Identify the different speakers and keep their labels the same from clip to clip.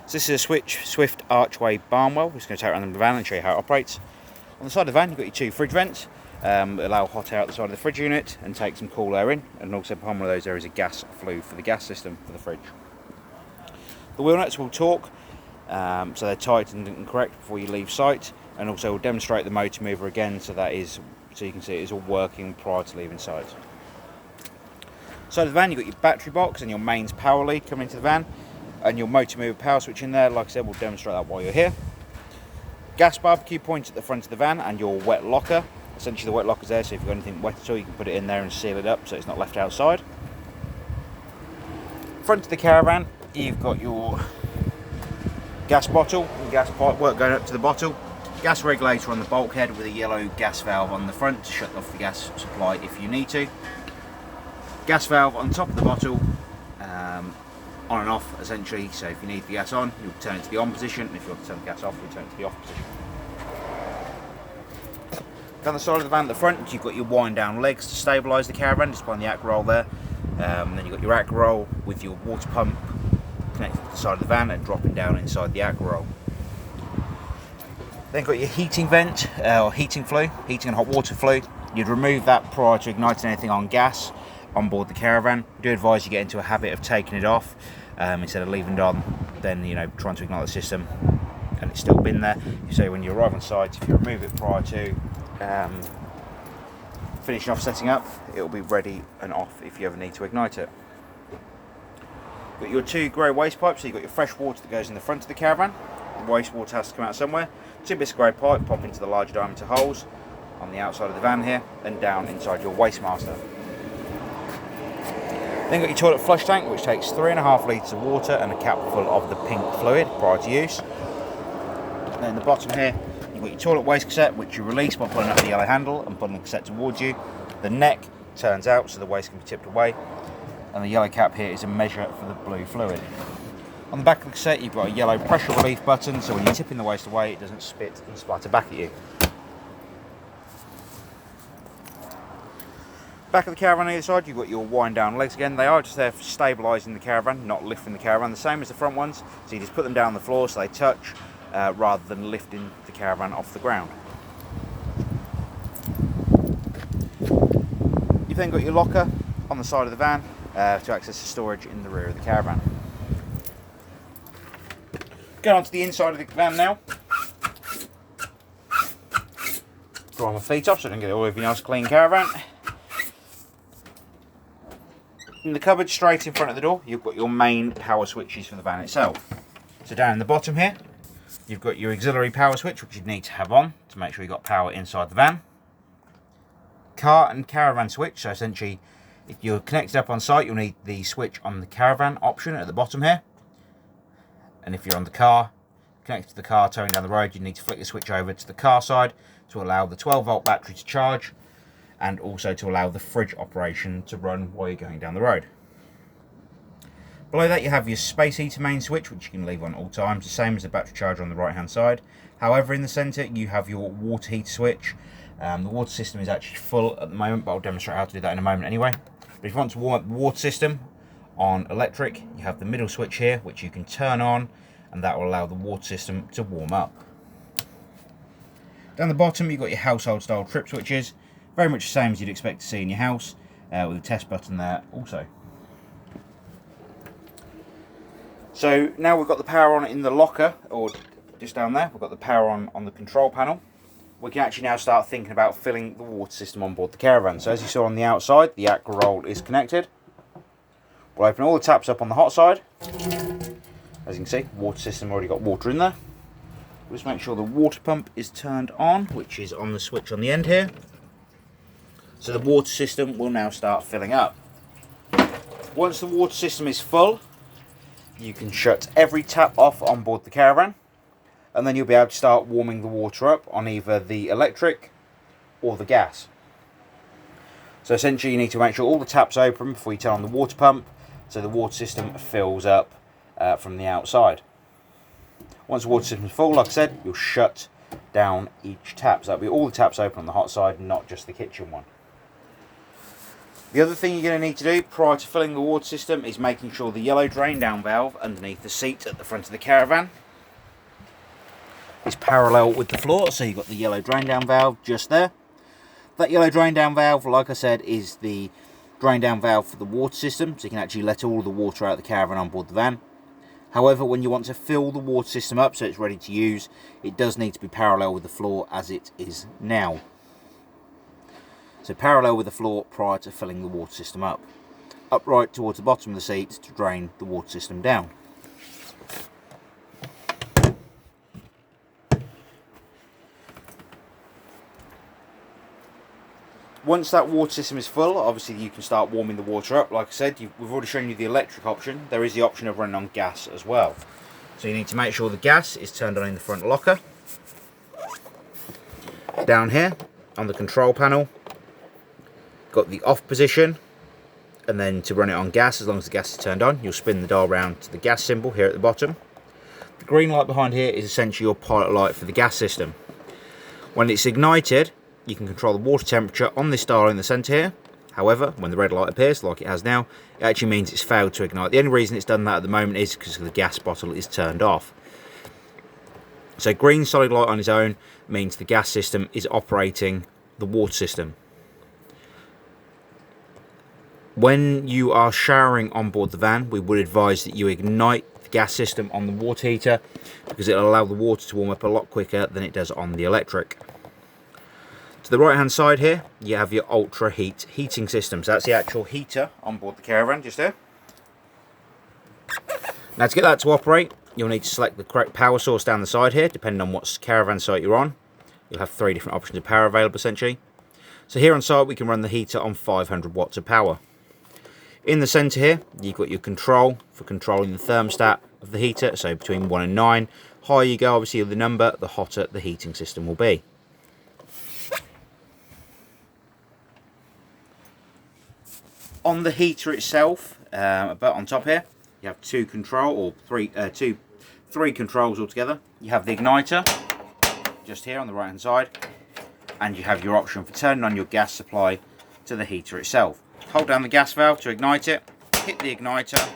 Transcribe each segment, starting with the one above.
Speaker 1: So this is a Swift Archway Barnwell. We're just going to take it around the van and show you how it operates. On the side of the van you've got your two fridge vents that allow hot air out the side of the fridge unit and take some cool air in, and also behind one of those there is a gas flue for the gas system for the fridge. The wheel nuts will torque, so they're tightened and correct before you leave site, and also we'll demonstrate the motor mover again so you can see it is all working prior to leaving site. So the van, you've got your battery box and your mains power lead coming into the van, and your motor mover power switch in there. Like I said, we'll demonstrate that while you're here. Gas barbecue point at the front of the van, and your wet locker. Essentially the wet locker's there, so if you've got anything wet at all you can put it in there and seal it up so it's not left outside. Front of the Caravan, you've got your gas bottle and gas pipe work going up to the bottle. Gas regulator on the bulkhead with a yellow gas valve on the front to shut off the gas supply if you need to. Gas valve on top of the bottle, on and off essentially, so if you need the gas on, you'll turn it to the on position, and if you want to turn the gas off, you'll turn it to the off position. Down the side of the van at the front, you've got your wind down legs to stabilise the Caravan, just behind the acca roll there. Then you've got your acca roll with your water pump connected to the side of the van and dropping down inside the acca roll. Then you've got your heating vent, or heating flue, heating and hot water flue. You'd remove that prior to igniting anything on gas on board the Caravan. I do advise you get into a habit of taking it off instead of leaving it on, then trying to ignite the system and it's still been there. So when you arrive on site, if you remove it prior to finishing off setting up, it will be ready and off if you ever need to ignite it. You've got your two grey waste pipes, so you've got your fresh water that goes in the front of the Caravan. The wastewater has to come out somewhere. Two bits of grey pipe pop into the larger diameter holes on the outside of the van here and down inside your waste master. Then got your toilet flush tank, which takes 3.5 litres of water and a cap full of the pink fluid prior to use. And then at the bottom here, you've got your toilet waste cassette, which you release by pulling up the yellow handle and pulling the cassette towards you. The neck turns out so the waste can be tipped away, and the yellow cap here is a measure for the blue fluid. On the back of the cassette, you've got a yellow pressure relief button, so when you're tipping the waste away, it doesn't spit and splatter back at you. Back of the Caravan on the other side, you've got your wind down legs again. They are just there for stabilising the Caravan, not lifting the Caravan, the same as the front ones. So you just put them down on the floor so they touch, rather than lifting the Caravan off the ground. You've then got your locker on the side of the van to access the storage in the rear of the Caravan. Going on to the inside of the van now. Dry my feet off so I don't get it all over your nice clean Caravan. In the cupboard straight in front of the door, you've got your main power switches for the van itself. So down in the bottom here, you've got your auxiliary power switch, which you'd need to have on to make sure you've got power inside the van. Car and Caravan switch, so essentially if you're connected up on site, you'll need the switch on the Caravan option at the bottom here. And if you're on the car, connected to the car towing down the road, you need to flick the switch over to the car side to allow the 12-volt battery to charge, and also to allow the fridge operation to run while you're going down the road. Below that you have your space heater main switch, which you can leave on at all times, the same as the battery charger on the right hand side. However, in the centre you have your water heater switch. The water system is actually full at the moment, but I'll demonstrate how to do that in a moment anyway. But if you want to warm up the water system on electric, you have the middle switch here, which you can turn on, and that will allow the water system to warm up. Down the bottom you've got your household style trip switches, very much the same as you'd expect to see in your house, with a test button there also. So now we've got the power on in the locker, or just down there, we've got the power on the control panel. We can actually now start thinking about filling the water system on board the Caravan. So as you saw on the outside, the acca roll is connected. We'll open all the taps up on the hot side. As you can see, water system already got water in there. We'll just make sure the water pump is turned on, which is on the switch on the end here. So the water system will now start filling up. Once the water system is full, you can shut every tap off on board the Caravan, and then you'll be able to start warming the water up on either the electric or the gas. So essentially you need to make sure all the taps open before you turn on the water pump, so the water system fills up from the outside. Once the water system is full, like I said, you'll shut down each tap. So that'll be all the taps open on the hot side, not just the kitchen one. The other thing you're going to need to do prior to filling the water system is making sure the yellow drain down valve underneath the seat at the front of the Caravan is parallel with the floor. So you've got the yellow drain down valve just there. That yellow drain down valve, like I said, is the drain down valve for the water system, so you can actually let all the water out of the Caravan on board the van. However, when you want to fill the water system up so it's ready to use, it does need to be parallel with the floor as it is now. So parallel with the floor prior to filling the water system up. Upright towards the bottom of the seat to drain the water system down. Once that water system is full, obviously you can start warming the water up. Like I said, we've already shown you the electric option. There is the option of running on gas as well. So you need to make sure the gas is turned on in the front locker. Down here on the control panel, got the off position, and then to run it on gas, as long as the gas is turned on, you'll spin the dial round to the gas symbol here at the bottom. The green light behind here is essentially your pilot light for the gas system. When it's ignited, you can control the water temperature on this dial in the centre here. However, when the red light appears, like it has now, it actually means it's failed to ignite. The only reason it's done that at the moment is because the gas bottle is turned off. So green solid light on its own means the gas system is operating the water system. When you are showering on board the van, we would advise that you ignite the gas system on the water heater because it'll allow the water to warm up a lot quicker than it does on the electric. To the right hand side here, you have your ultra heating system. So that's the actual heater on board the Caravan just there. Now to get that to operate, you'll need to select the correct power source down the side here, depending on what Caravan site you're on. You'll have 3 different options of power available essentially. So here on site we can run the heater on 500 watts of power. In the centre here, you've got your control for controlling the thermostat of the heater, so between 1 and 9. Higher you go, obviously the number, the hotter the heating system will be. On the heater itself, about on top here, you have three controls altogether. You have the igniter, just here on the right hand side, and you have your option for turning on your gas supply to the heater itself. Hold down the gas valve to ignite it, hit the igniter,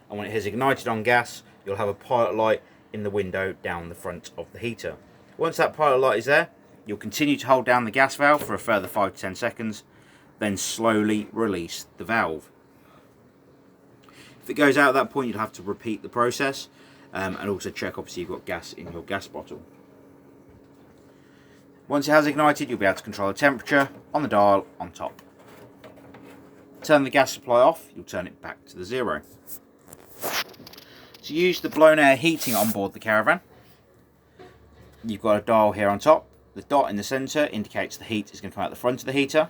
Speaker 1: and when it has ignited on gas, you'll have a pilot light in the window down the front of the heater. Once that pilot light is there, you'll continue to hold down the gas valve for a further 5 to 10 seconds, then slowly release the valve. If it goes out at that point, you'll have to repeat the process, and also check obviously you've got gas in your gas bottle. Once it has ignited, you'll be able to control the temperature on the dial on top. Turn the gas supply off, you'll turn it back to the 0. To use the blown air heating on board the Caravan, you've got a dial here on top. The dot in the centre indicates the heat is going to come out the front of the heater.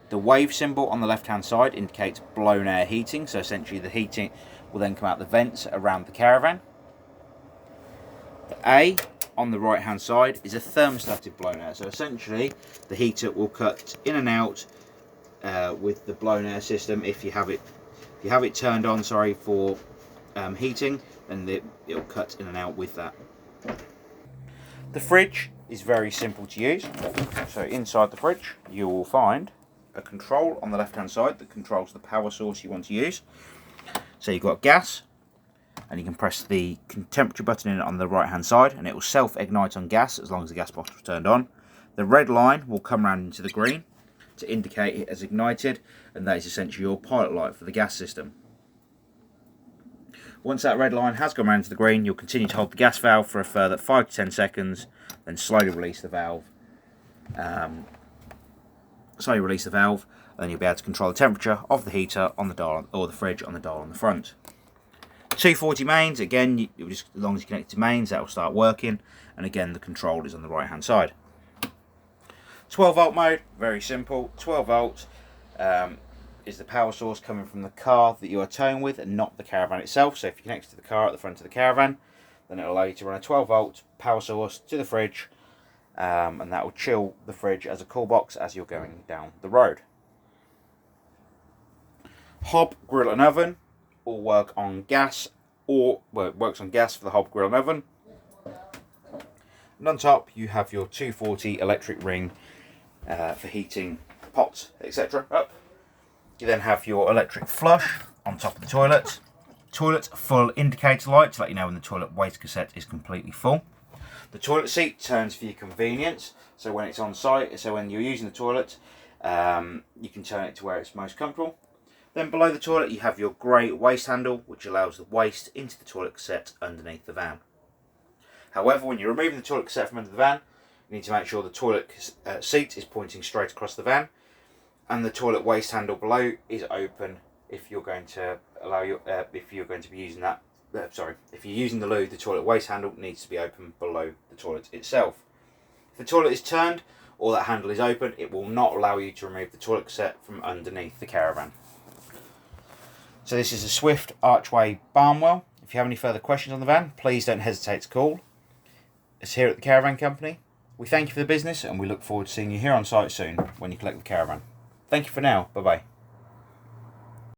Speaker 1: The wave symbol on the left hand side indicates blown air heating, so essentially the heating will then come out the vents around the Caravan. The A on the right hand side is a thermostatic blown air, so essentially the heater will cut in and out with the blown air system. If you have it turned on, for heating, then it'll cut in and out with that. The fridge is very simple to use. So inside the fridge you will find a control on the left hand side that controls the power source you want to use. So you've got gas, and you can press the temperature button in on the right hand side and it will self ignite on gas as long as the gas bottle is turned on. The red line will come round into the green to indicate it has ignited, and that is essentially your pilot light for the gas system. Once that red line has gone round to the green, you'll continue to hold the gas valve for a further 5 to 10 seconds, then slowly release the valve. And then you'll be able to control the temperature of the heater on the dial, or the fridge on the dial on the front. 240 mains, again, as long as you connect to mains, that will start working, and again the control is on the right hand side. 12 volt mode, very simple. 12 volts is the power source coming from the car that you are towing with, and not the Caravan itself. So if you connect to the car at the front of the Caravan, then it will allow you to run a 12 volt power source to the fridge, and that will chill the fridge as a cool box as you're going down the road. Hob, grill and oven all work on gas, it works on gas for the hob, grill and oven. And on top you have your 240 electric ring for heating pots, etc. up. You then have your electric flush on top of the toilet. Toilet full indicator light to let you know when the toilet waste cassette is completely full. The toilet seat turns for your convenience, so when it's on site, so when you're using the toilet, you can turn it to where it's most comfortable. Then below the toilet you have your grey waste handle, which allows the waste into the toilet cassette underneath the van. However, when you're removing the toilet cassette from under the van, you need to make sure the toilet seat is pointing straight across the van, and the toilet waste handle below is open if you're going to allow your if you're going to be using that. If you're using the loo, the toilet waste handle needs to be open below the toilet itself. If the toilet is turned or that handle is open, it will not allow you to remove the toilet cassette from underneath the Caravan. So this is a Swift Archway Barnwell. If you have any further questions on the van, please don't hesitate to call. It's here at the Caravan Company. We thank you for the business and we look forward to seeing you here on site soon when you collect the Caravan. Thank you for now. Bye bye.